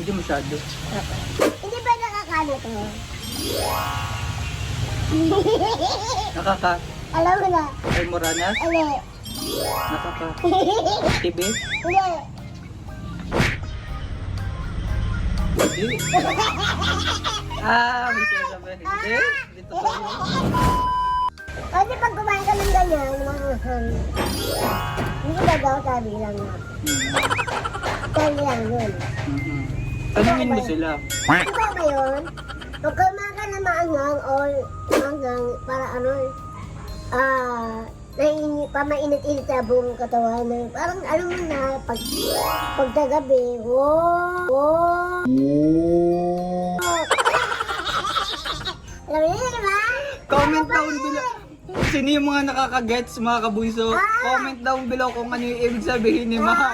Hindi masyado. Hindi ba nakakano to? Nakaka... Alam mo na. Ay, Moranas? Ali. Nakaka... TV? Hindi. Hindi. May sinasabi. Hindi. Dito pa yun. Kasi pag kumain ka ng ganyan, hindi ba daw sabi lang na. Sabi lang yun. Tanungin mo sila. Diba ba yun? Pag kumain ka na maangang o maangang para ano, pamainit-init sa buong katawan. Parang ano mo na, pagkagabi, wow. Alam mo yun, diba? Comment down below. Sino yung mga nakaka-gets, mga kabunso? Comment down below kung ano yung ibig sabihin ni Mahal.